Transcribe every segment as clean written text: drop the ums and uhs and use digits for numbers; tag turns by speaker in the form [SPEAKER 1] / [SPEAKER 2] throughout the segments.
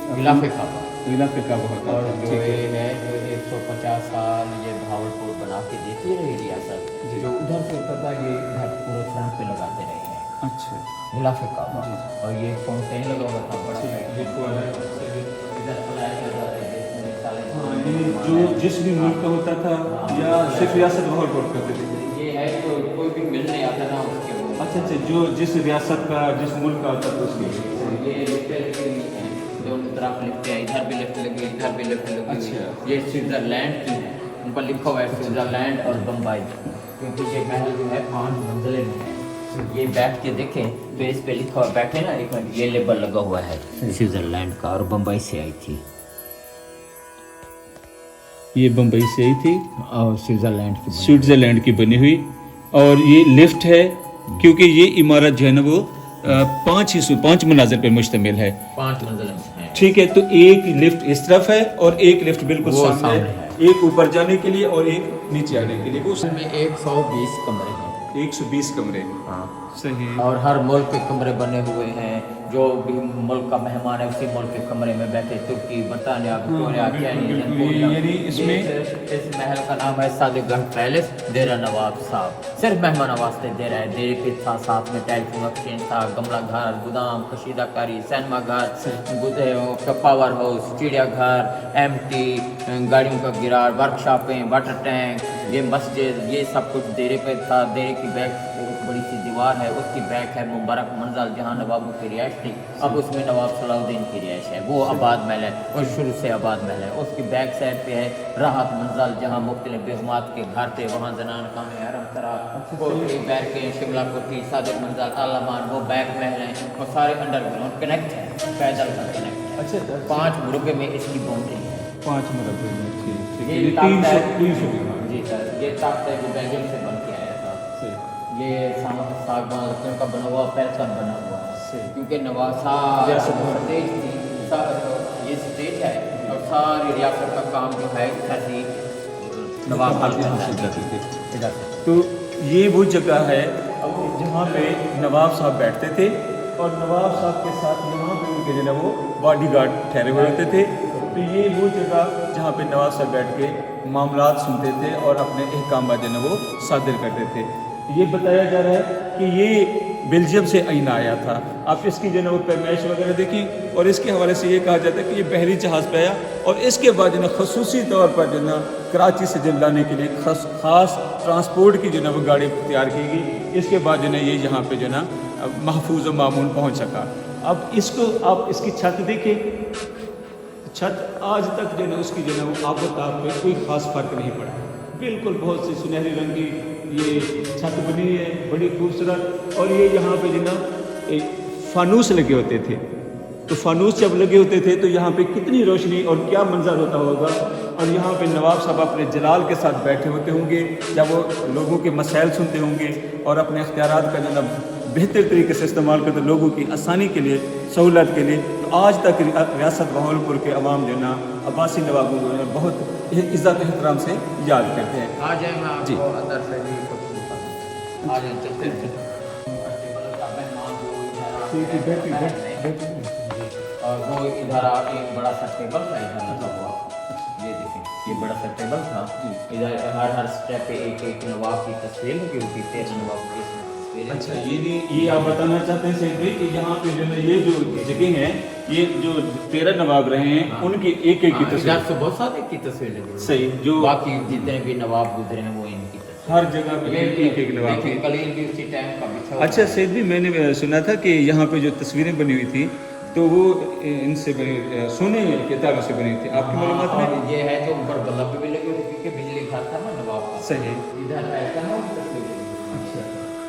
[SPEAKER 1] गिलाफे काबा।
[SPEAKER 2] गिलाफ काबा होता
[SPEAKER 1] और
[SPEAKER 2] था,
[SPEAKER 1] जो
[SPEAKER 2] ठीक
[SPEAKER 1] ये
[SPEAKER 2] है।
[SPEAKER 1] है जो 150 साल ये भावलपुर बना के देती रही रियासत,
[SPEAKER 2] जी।
[SPEAKER 1] जो उधर से उतर का ये इधर पूरे फ्रंट पे लगाते रहे हैं
[SPEAKER 2] अच्छा
[SPEAKER 1] गिलाफे काबा।
[SPEAKER 2] जी।
[SPEAKER 1] और ये फाउंटेन लगा हुआ था बड़ा सा,
[SPEAKER 2] ये फुआरा है।
[SPEAKER 1] इधर फ्लैट लगा रहे थे, इसमें साले
[SPEAKER 2] हाँ, ये जो जिस भी मुल्क का होता था या सिर्फ रियासत भावलपुर करते थे।
[SPEAKER 1] ये है तो कोई भी मिल नहीं आता ना उसके वो।
[SPEAKER 2] अच्छा अच्छा, जो जिस रियासत का जिस मुल्क का होता था उसकी।
[SPEAKER 1] ये लिफ्टें लगी हुई हैं, दोनों तरफ लिफ्टें हैं, इधर भी लिफ्ट लगी हुई, इधर भी लिफ्ट लगी हुई।
[SPEAKER 2] अच्छा।
[SPEAKER 1] ये स्विट्जरलैंड की है, उन पर लिखा हुआ है स्विट्जरलैंड और बम्बई, क्योंकि ये महल जो है 5 मंजिले में है। ये बैठ के देखें तो इस पे लिखा हुआ, बैठे ना एक मिनट, ये लेबल लगा हुआ है स्विट्जरलैंड का और बम्बई से आई थी
[SPEAKER 2] ये बम्बई से आई थी,
[SPEAKER 1] और स्विट्जरलैंड की बनी।
[SPEAKER 2] स्विट्जरलैंड की बनी हुई। और ये लिफ्ट है, क्योंकि ये इमारत जो है ना वो 5 मनाजिर पर मुश्तमिल है।
[SPEAKER 1] 5 मंजिल में है।
[SPEAKER 2] ठीक है, तो एक लिफ्ट इस तरफ है और एक लिफ्ट बिल्कुल
[SPEAKER 1] वो
[SPEAKER 2] सामने
[SPEAKER 1] सामने
[SPEAKER 2] है,
[SPEAKER 1] है।
[SPEAKER 2] एक ऊपर जाने के लिए और एक नीचे आने के लिए।
[SPEAKER 1] उसमें 120 कमरे हैं।
[SPEAKER 2] 120 कमरे।
[SPEAKER 1] हाँ,
[SPEAKER 2] सही।
[SPEAKER 1] और हर मुल्क के कमरे बने हुए हैं, जो भी मुल्क का मेहमान है उसी मुल्क के कमरे में बैठे, तुर्की, बरतानिया, विक्टोरिया,
[SPEAKER 2] बिल्कुल, यानी इसमें
[SPEAKER 1] इस महल का नाम है सादिकगंज पैलेस, डेरा नवाब साहब। सिर्फ मेहमान वास्ते दे रहा है, डेरे पे था, साथ में टेलीफोन एक्सचेंज था, गमला घर, गोदाम, कशीदाकारी, सिनेमा घर, पावर हाउस, चिड़िया घर, एमटी, गाड़ियों का गिरार, वर्कशॉपें, वाटर टैंक, ये मस्जिद, ये सब कुछ डेरे पे था। डेरे की बैक एक बड़ी सी दीवार है, उसकी बैक है मुबारक मंजिल, जहाँ नवाबों की रिहाइश थी। अब उसमें नवाब सलाउद्दीन की रिहाइश है, वो आबाद महल है, और शुरू से आबाद महल है। उसकी बैक साइड पे है राहत मंजिल, जहाँ मुख्तलिफ बेगमात के घर थे, वहाँ जनान काम हरम तरा, कोठी, बैरकें, शिमला कोठी, सादिक मंजिल, आलामान, वो बैक महल हैं, वो सारे अंडरग्राउंड कनेक्ट है, पैदल का कनेक्ट है।
[SPEAKER 2] अच्छा,
[SPEAKER 1] 5 मुरबे में इसकी बाउंड्री है।
[SPEAKER 2] 5 मरबे में, ठीक ठीक।
[SPEAKER 1] ये
[SPEAKER 2] ये
[SPEAKER 1] ताकत है।
[SPEAKER 2] 300
[SPEAKER 1] जी सर, ये ताकत है जो बेल्जियम से बन के आया था।
[SPEAKER 2] सही।
[SPEAKER 1] ये सागवान लकड़ियों का बना हुआ पैरसन बना हुआ है,
[SPEAKER 2] सही।
[SPEAKER 1] क्योंकि नवासा स्टेज थी, ये स्टेज है और सारी रियासत का काम जो है इधर से नवाब हल करता है, इधर से।
[SPEAKER 2] तो ये वो जगह है जहाँ पे नवाब साहब बैठते थे, और नवाब साहब के साथ यहाँ पे उनके जो है वो बॉडीगार्ड ठहरे हुए होते थे। तो ये वो जगह जहाँ पे नवाब साहब बैठ के मामलात सुनते थे और अपने अहकाम जो है वो सादिर करते थे। ये बताया जा रहा है कि ये बेल्जियम से आईना आया था। आप इसकी जो है वो पैमाइश वगैरह देखी, और इसके हवाले से ये कहा जाता है कि ये बहरी जहाज़ पे आया, और इसके बाद जो है खसूसी तौर पर जो है कराची से जो लाने के लिए ख़ास ट्रांसपोर्ट की जो है वो गाड़ी तैयार की गई। इसके बाद जो है ये यहाँ पे जो है महफूज व मामून पहुँच सका। अब इसको आप इसकी छत देखिए, छत आज तक जो है उसकी जो है वो आबोताब पे कोई ख़ास फ़र्क नहीं पड़ा, बिल्कुल बहुत सी सुनहरी रंग की ये छत बनी है, बड़ी खूबसूरत। और ये यहाँ पे जो ना एक फानूस लगे होते थे, तो फानूस जब लगे होते थे तो यहाँ पे कितनी रोशनी और क्या मंजर होता होगा। और यहाँ पे नवाब साहब अपने जलाल के साथ बैठे होते होंगे, जब वो लोगों के मसाइल सुनते होंगे और अपने अख्तियारात का जो ना बेहतर तरीके से इस्तेमाल करते, लोगों की आसानी के लिए, सहूलत के लिए। तो आज तक रियासत भावलपुर के अवाम जो ना अब्बासी नवाबों को बहुत इज़्ज़त एहतराम से याद करते हैं।
[SPEAKER 1] आ जाए मैं
[SPEAKER 2] जी।
[SPEAKER 1] आपको अंदर से भी कुछ बताऊं। आ जाए, चलते हैं। और वो इधर आके बड़ा सा टेबल था इधर लगा हुआ, ये देखें, ये बड़ा सा टेबल था। इधर हर स्टेप पे एक नवाब की तस्वीर लगी हुई थी, 13 नवाब की इसमें तस्वीरें।
[SPEAKER 2] अच्छा, ये आप बताना चाहते हैं सैयद भाई कि यहाँ पे जो है ये जो जगह है, ये जो 13 नवाब रहे हैं उनकी एक एक की
[SPEAKER 1] इधर
[SPEAKER 2] तस्वीर।
[SPEAKER 1] से बहुत सारे की तस्वीर लगी हुई है।
[SPEAKER 2] सही, जो
[SPEAKER 1] बाकी जितने भी नवाब गुजरे हैं वो इनकी तस्वीर।
[SPEAKER 2] हर जगह पे एक एक नवाब।
[SPEAKER 1] देखिए, कलील भी उसी टाइम का बिछा हुआ
[SPEAKER 2] अच्छा
[SPEAKER 1] है।
[SPEAKER 2] सैयद भी, मैंने सुना था कि यहाँ पे जो तस्वीरें बनी हुई थी तो वो इनसे बनी, सोने के तारों से बनी थी। आपकी मालूमात में?
[SPEAKER 1] और ये है तो ऊपर बल्ब भी लगे हुए थे, क्योंकि बिजली घर था ना नवाब का।
[SPEAKER 2] सही।
[SPEAKER 1] इधर ऐसा ना तस्वीर लगी हुई है। अच्छा,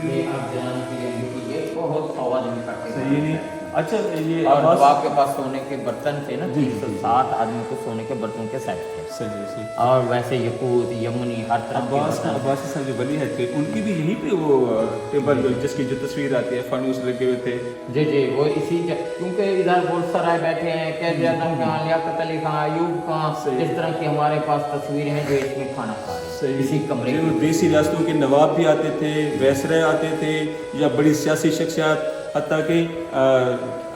[SPEAKER 1] ये आप जान के लिए लिखी, ये बहुत आवाज में करते
[SPEAKER 2] सही नहीं। अच्छा, ये
[SPEAKER 1] और
[SPEAKER 2] आवाज़
[SPEAKER 1] नवाब के पास सोने के बर्तन थे ना, 360 आदमी को सोने के बर्तन के सेट थे।
[SPEAKER 2] सही सही।
[SPEAKER 1] और वैसे यकूत, यमुनी, हर तरह के बर्तन।
[SPEAKER 2] अब्बासी साहब जो बली है थे, उनकी भी यहीं पे वो टेबल जिसकी जो तस्वीर आती है, फानूस लगे हुए थे।
[SPEAKER 1] जी जी, वो इसी क्योंकि इधर बुलसराय बैठे हैं, कैद आजम खान, लियाकत अली खान, अयूब खान, इस तरह की हमारे पास तस्वीरें हैं जो इसमें खाना खा रहे हैं इसी कमरे
[SPEAKER 2] जो
[SPEAKER 1] में।
[SPEAKER 2] देसी रियासतों के नवाब भी आते थे, वैसराय आते थे, या बड़ी सियासी शख्सियात, हत्ता कि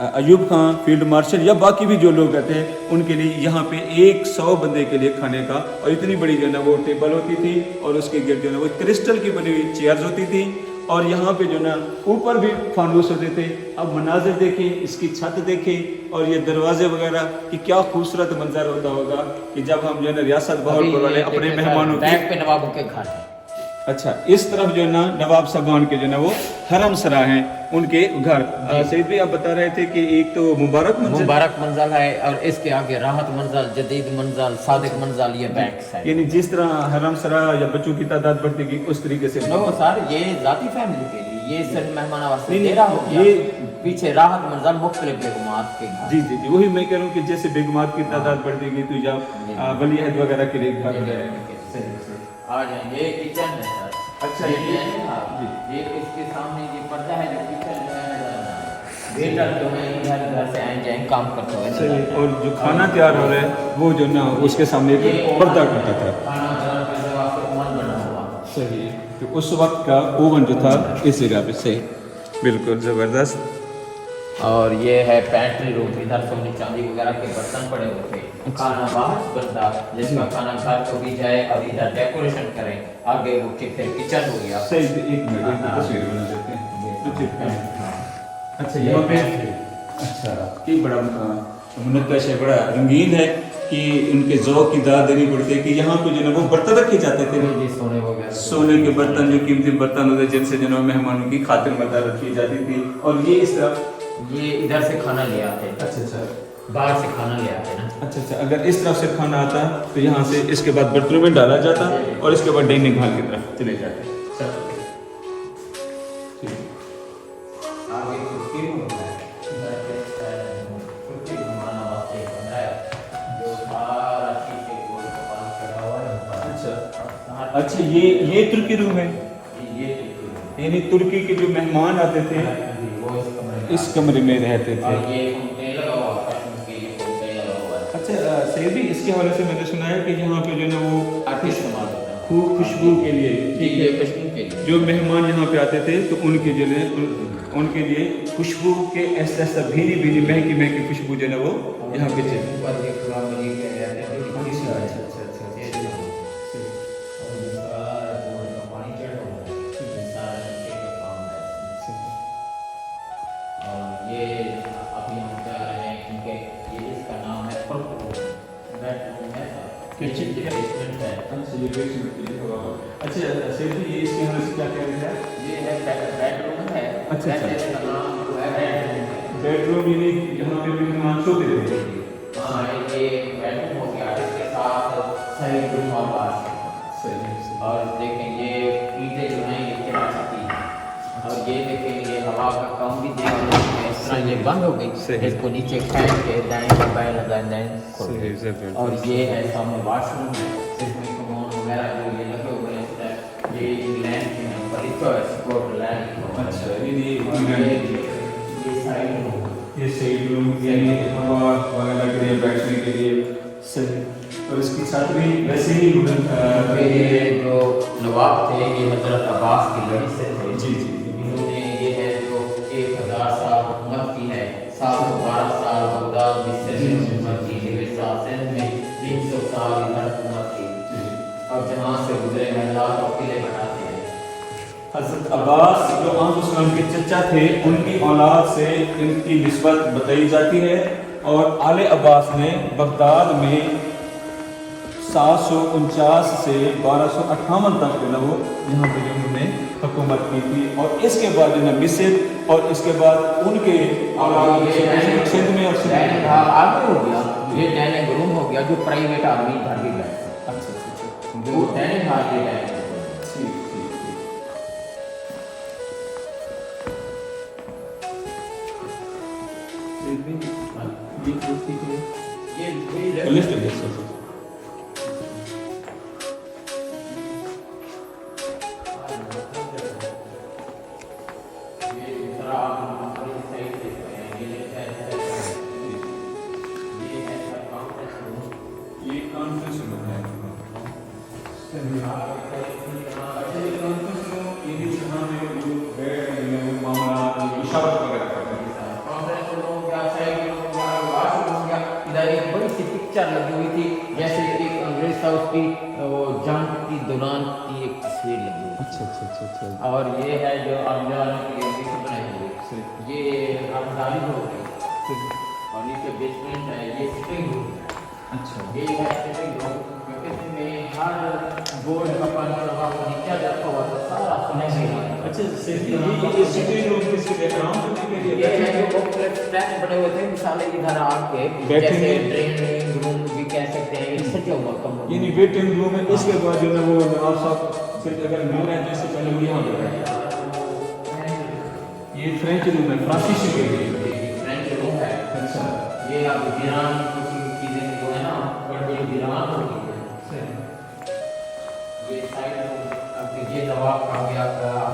[SPEAKER 2] अयूब खान फील्ड मार्शल या बाकी भी जो लोग रहते हैं उनके लिए यहाँ पे 100 बंदे के लिए खाने का, और इतनी बड़ी जो है ना वो टेबल होती थी, और उसके गिर्द जो है ना वो क्रिस्टल की बनी हुई चेयर्स होती थी, और यहाँ पे जो ना ऊपर भी फानूस होते थे। अब मनाजिर देखें, इसकी छत देखें, और ये दरवाजे वगैरह कि क्या खूबसूरत मंजर होता होगा कि जब हम जो है ना रियासत बहावलपुर वाले अपने मेहमानों के
[SPEAKER 1] बैक पे नवाबों के घर है।
[SPEAKER 2] अच्छा, इस तरफ जो है ना नवाब साहबान के जो है ना वो हरम सरा हैं उनके घर। सईद भाई आप बता रहे थे कि एक तो मुबारक
[SPEAKER 1] मंजिल है, और इसके आगे राहत मंजिल, जदीद मंजिल, सादिक मंजिल, ये बैक साइड।
[SPEAKER 2] यानी जिस तरह हरम सरा या बच्चों की तादाद बढ़ती गई उस तरीके से।
[SPEAKER 1] नो सर, ये जाती फैमिली के लिए, ये सिर्फ मेहमान आवास दे रहा हो गया। ये पीछे राहत मंजिल मुख्तलिफ बेगमात के घर।
[SPEAKER 2] जी जी जी, वही मैं कह रहा हूँ कि जैसे बेगमात की तादाद बढ़ती गई तो या वली अहद वगैरह के लिए घर
[SPEAKER 1] आ जाए। ये किचन है सर।
[SPEAKER 2] अच्छा,
[SPEAKER 1] ये इसके सामने ये पर्दा है जो किचन में वेटर जो है इधर उधर से आए जाए काम करते हुए।
[SPEAKER 2] सही, और जो खाना तैयार हो रहा है वो जो ना उसके सामने एक पर्दा करता था।
[SPEAKER 1] खाना तैयार करने वास्ते ओवन बना हुआ।
[SPEAKER 2] सही, तो उस वक्त का ओवन जो था इस जगह पे। सही, बिल्कुल ज़बरदस्त।
[SPEAKER 1] और ये है पेंट्री रूम, इधर सोने चांदी वगैरह के बर्तन पड़े हुए थे। खाना बाहर बनता, जिसका खाना घर को भी जाए और इधर डेकोरेशन करें, आगे वो फिर किचन हो गया।
[SPEAKER 2] सही, एक मिनट तस्वीर बना देते हैं। अच्छा, यहाँ पे अच्छा कि बड़ा मुनक्कश है, बड़ा रंगीन है कि उनके ज़ौक़ की दाद देनी पड़ती है कि यहाँ पे जो है वो बर्तन रखे जाते थे,
[SPEAKER 1] सोने वगैरह,
[SPEAKER 2] सोने के बर्तन, जो कीमती बर्तन होते जिनसे जो है मेहमानों की खातिर मदद रखी जाती थी। और ये इस तरफ
[SPEAKER 1] ये इधर से खाना ले आते।
[SPEAKER 2] अच्छा अच्छा,
[SPEAKER 1] बाहर से खाना ले आते ना।
[SPEAKER 2] अच्छा अच्छा, अगर इस तरफ से खाना आता तो यहाँ से इसके बाद बर्तनों में डाला जाता और इसके बाद डाइनिंग हॉल की तरफ चले जाते।
[SPEAKER 1] आगे कुर्सी रूम है, इधर पे कुर्सी घुमाना वास्ते बनाया जो सारा शीशे को कपाल चढ़ा हुआ है।
[SPEAKER 2] अच्छा अच्छा, ये तुर्की रूम है।
[SPEAKER 1] ये
[SPEAKER 2] यानी तुर्की के जो मेहमान आते थे
[SPEAKER 1] वो
[SPEAKER 2] इस कमरे में रहते थे।
[SPEAKER 1] और ये उनके लगा हुआ कश्मीर के लिए कोई लगा हुआ है।
[SPEAKER 2] अच्छा सही भी, इसके हवाले से मैंने सुना है कि यहाँ पे जो है ना वो
[SPEAKER 1] आर्टिस्ट इस्तेमाल होता है
[SPEAKER 2] खूब खुशबू के लिए, ठीक है,
[SPEAKER 1] कश्मीर के लिए।
[SPEAKER 2] जो मेहमान यहाँ पे आते थे तो उनके जो है उनके लिए खुशबू के ऐसा ऐसा भीनी भीनी महकी महकी खुशबू जो है ना वो यहाँ पे चली।
[SPEAKER 1] ऊपर ये पूरा मरीज है
[SPEAKER 2] अच्छा अच्छा अच्छा अच्छा,
[SPEAKER 1] पानी चढ़ रहा है, सारा शीशे का काम है। और ये अभी हम जा रहे हैं क्योंकि ये इसका नाम है बेडरूम है, किचन के बेसमेंट है।
[SPEAKER 2] अच्छा, ये बेसमेंट के लिए होगा। अच्छा सर जी, ये इसके हवाले से क्या कह रहे हैं?
[SPEAKER 1] ये है बेडरूम है।
[SPEAKER 2] अच्छा, अच्छा।
[SPEAKER 1] इसका नाम जो है बेडरूम है।
[SPEAKER 2] बेडरूम यानी जहाँ पे मेहमान सोते थे।
[SPEAKER 1] हाँ, ये बेडरूम हो गया, इसके साथ सही रूम और बाथ।
[SPEAKER 2] सही,
[SPEAKER 1] और देखें ये ईंटें जो हैं ये कराची की हैं। और ये देखें ये हवा का काम भी देख रहे हैं, इस तरह ये बंद हो गई, इसको नीचे फेंक के दाएं बाएं लगाएं। और ये है सामने वॉशरूम है, इसमें कमोड वगैरह जो ये लगे हुए हैं इस तरह। ये इंग्लैंड के हैं, पर स्कॉटलैंड।
[SPEAKER 2] अच्छा,
[SPEAKER 1] ये साइड रूम,
[SPEAKER 2] ये सही रूम यानी हवा वगैरह के लिए बैठने के लिए सही। और इसकी छत भी वैसे ही
[SPEAKER 1] ये जो नवाब थे ये हजरत अब्बास की लड़ी से थे।
[SPEAKER 2] जी जी,
[SPEAKER 1] इन्होंने ये है जो 1000 साल हुकूमत की है, 712 साल बगदाद मिस्र में हुकूमत की, 7 में 300 साल इधर हुकूमत की। अब जहाँ से गुजरे महलात और किले बनाते हैं।
[SPEAKER 2] हज़रत अब्बास जो आम के चचा थे उनकी औलाद से इनकी निस्बत बताई जाती है। और आले अब्बास ने बगदाद में 749 से 1258 तक जो है वो यहाँ पे जो उन्होंने हुकूमत की थी। और इसके बाद जो है मिस्र, और इसके बाद उनके औलाद सिंध में और
[SPEAKER 1] आगे हो गया, ये डाइनिंग रूम हो गया जो प्राइवेट आदमी घर भी बैठता।
[SPEAKER 2] अच्छा,
[SPEAKER 1] जो डाइनिंग हॉल के डाइनिंग पिक्चर लगी हुई थी, जैसे एक अंग्रेज था उसकी वो जंग की दौरान की एक तस्वीर लगी हुई
[SPEAKER 2] अच्छा।
[SPEAKER 1] थी। और ये है जो अफगानों की एम्बिशन बनाई हुई, ये अफगानी हो गई, और नीचे बेसमेंट है, ये सिटिंग रूम है।
[SPEAKER 2] अच्छा
[SPEAKER 1] ये है सिटिंग रूम, क्योंकि इसमें हर बोर्ड का पानी लगा हुआ नीचे जाता हुआ तो सारा सुनेगा।
[SPEAKER 2] अच्छा, ये सिटिंग रूम किसके लिए काम करने के
[SPEAKER 1] ये
[SPEAKER 2] लिए
[SPEAKER 1] है जो फ्लैट बने हुए थे, मिसाल इधर आके
[SPEAKER 2] बैठने
[SPEAKER 1] जैसे
[SPEAKER 2] के-
[SPEAKER 1] ड्रेनिंग रूम भी कह सकते हैं, ये सजा हुआ कमरा।
[SPEAKER 2] यानी वेटिंग रूम है, इसके बाद जो है वो नवाब साहब से अगर मिलना है जैसे पहले वो यहाँ पे बैठे। ये फ्रेंच रूम है, फ्रांसीसी के लिए।
[SPEAKER 1] फ्रेंच रूम है।
[SPEAKER 2] अच्छा
[SPEAKER 1] ये अब वीरान की चीजें जो है ना, बड़ी वीरान हो गई है। ये साइड रूम, अब ये नवाब का गया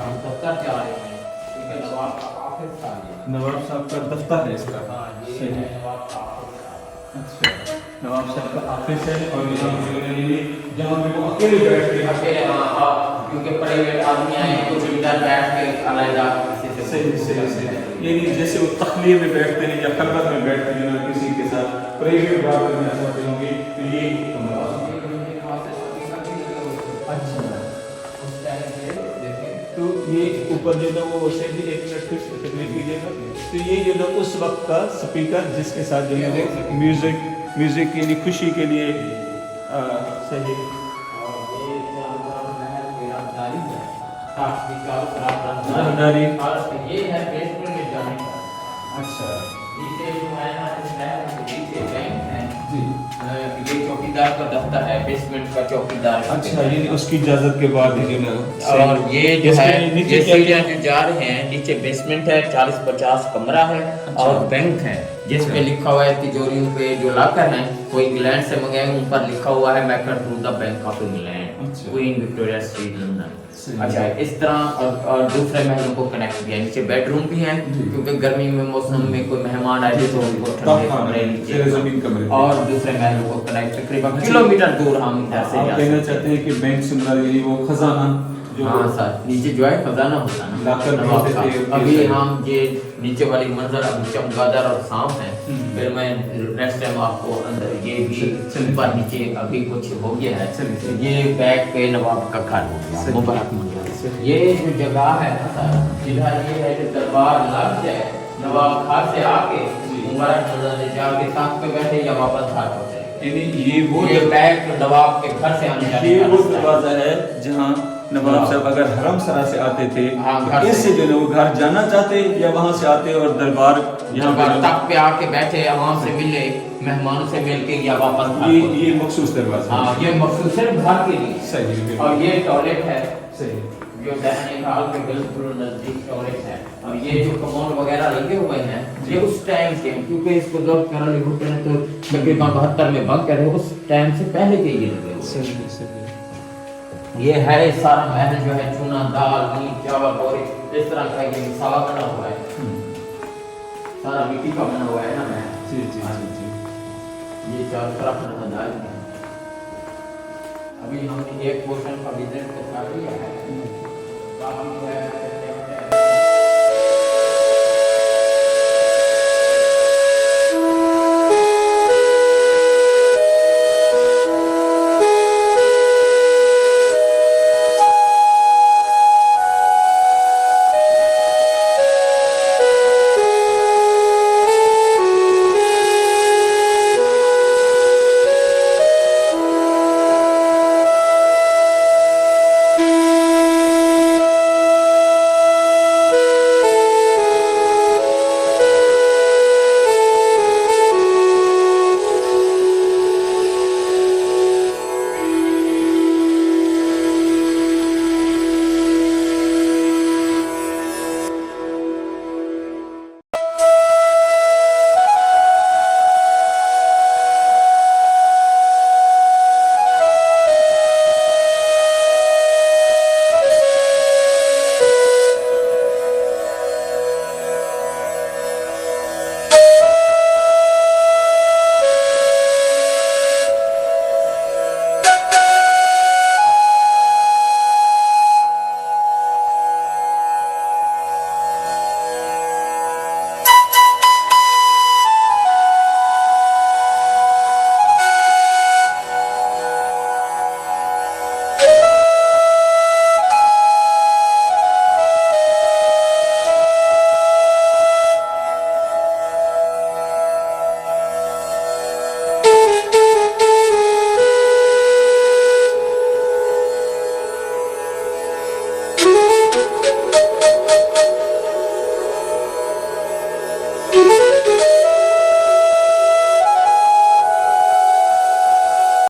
[SPEAKER 1] हम दफ्तर जा रहे हैं, क्योंकि नवाब का ऑफिस था ये।
[SPEAKER 2] नवाब साहब का दफ्तर है इसका।
[SPEAKER 1] हाँ, ये
[SPEAKER 2] सही।
[SPEAKER 1] है नवाब का ऑफिस।
[SPEAKER 2] अच्छा, नवाब साहब का ऑफिस है और यहाँ पे जहाँ पे वो अकेले बैठ के
[SPEAKER 1] अकेले हाँ, क्योंकि बड़े बड़े आदमी आए कुछ इधर बैठ के अलग किसी
[SPEAKER 2] सही। यानी जैसे वो तखलीए में बैठते हैं या खलवत में बैठते हैं ना किसी के साथ प्राइवेट बात करना चाहते होंगे तो ये कमरा। अच्छा,
[SPEAKER 1] उस टाइम पे देखें
[SPEAKER 2] तो ये ऊपर जो है वो से भी एक मिनट फिर से तकलीफ कीजिएगा। तो ये जो है उस वक्त का स्पीकर जिसके साथ जो है वो म्यूजिक के लिए खुशी के लिए सही।
[SPEAKER 1] और ये महल मेरा जारी है, काफी चारों तरफ
[SPEAKER 2] रंगदारी।
[SPEAKER 1] और ये है बेसमेंट में जाने का।
[SPEAKER 2] अच्छा
[SPEAKER 1] नीचे जो है ना, इस महल के नीचे बैंक है,
[SPEAKER 2] जी।
[SPEAKER 1] ये चौकीदार का दफ्तर है, बेसमेंट का चौकीदार।
[SPEAKER 2] अच्छा, ये उसकी इजाजत के बाद ही जो ना
[SPEAKER 1] और ये जो
[SPEAKER 2] इसके
[SPEAKER 1] है
[SPEAKER 2] नीचे
[SPEAKER 1] ये
[SPEAKER 2] क्या-
[SPEAKER 1] सीढ़ियाँ जो जा रहे हैं, नीचे बेसमेंट है, 40-50 कमरा है और बैंक है, जिस पे लिखा हुआ है तिजोरियों पे जो लॉकर है वो इंग्लैंड से मंगाए, उन पर लिखा हुआ है maker to the bank of England,
[SPEAKER 2] अच्छा।
[SPEAKER 1] Queen Victoria Street London.
[SPEAKER 2] सही।
[SPEAKER 1] अच्छा, इस तरह और दूसरे महलों को कनेक्ट किया, नीचे बेडरूम भी हैं,
[SPEAKER 2] जी।
[SPEAKER 1] क्योंकि गर्मी में मौसम में कोई मेहमान आए तो उनको ठंडे
[SPEAKER 2] तब हाँ,
[SPEAKER 1] कमरे
[SPEAKER 2] ज़रा ज़मीन
[SPEAKER 1] नीचे,
[SPEAKER 2] कमरे।
[SPEAKER 1] और दूसरे महलों को कनेक्ट तकरीबन किलोमीटर दूर हम इधर से
[SPEAKER 2] आप
[SPEAKER 1] जा
[SPEAKER 2] कहना
[SPEAKER 1] सकते हैं।
[SPEAKER 2] चाहते हैं कि बैंक से मुराद यानी वो खजाना जो
[SPEAKER 1] हाँ सर, नीचे जो है खजाना होता है ना,
[SPEAKER 2] लाकर
[SPEAKER 1] नवाब
[SPEAKER 2] भेजते
[SPEAKER 1] का।
[SPEAKER 2] थे,
[SPEAKER 1] अभी
[SPEAKER 2] सही।
[SPEAKER 1] हम ये नीचे वाली मंजर अभी चमगादड़ और सांप है, फिर मैं नेक्स्ट टाइम आपको अंदर ये भी ऊपर नीचे अभी कुछ हो गया है।
[SPEAKER 2] चलिए।
[SPEAKER 1] ये बैक पे नवाब का घर हो गया,
[SPEAKER 2] सही।
[SPEAKER 1] मुबारक मंजर। ये जो जगह है ना सर, इधर ये है जो दरबार लग जाए, नवाब घर से आके मुबारक मंजर से जाके साथ पे बैठे या वापस घर पहुंचे।
[SPEAKER 2] यानी ये वो
[SPEAKER 1] ये बैक नवाब के घर से आने जाने
[SPEAKER 2] ये
[SPEAKER 1] का
[SPEAKER 2] वो
[SPEAKER 1] रास्ता है।
[SPEAKER 2] दरवाजा है जहाँ नवाब साहब अगर हरम सरा से आते थे
[SPEAKER 1] हाँ,
[SPEAKER 2] तो
[SPEAKER 1] घर
[SPEAKER 2] इससे जो है वो घर जाना चाहते या वहाँ से आते और दरबार यहाँ
[SPEAKER 1] दरबार
[SPEAKER 2] पे
[SPEAKER 1] तक पे आके बैठे, आवाम से मिले, मेहमानों से मिल के या वापस घर
[SPEAKER 2] ये
[SPEAKER 1] पहुंचे।
[SPEAKER 2] ये मखसूस दरवाजा है।
[SPEAKER 1] हाँ, ये मखसूस सिर्फ घर के लिए।
[SPEAKER 2] सही बिल्कुल।
[SPEAKER 1] और ये टॉयलेट है
[SPEAKER 2] सही
[SPEAKER 1] जो दाहिने हाल के बिल्कुल नजदीक टॉयलेट है, और ये जो कमोड वगैरह लगे हुए हैं ये उस टाइम के हैं, क्योंकि इसको जब करल भुट्टे ने तो तकरीबन 72 में बंद करे, उस टाइम से पहले के ये लगे हुए हैं।
[SPEAKER 2] सही
[SPEAKER 1] ये है सारा महल जो है चूना दाल नीम चावल और इस तरह का ये मिसावा बना हुआ है, सारा मिट्टी का बना हुआ है ना महल।
[SPEAKER 2] जी।
[SPEAKER 1] ये चारों तरफ नजर है। अभी हमने एक पोर्शन का विजिट तो कर लिया है, अब हम जो है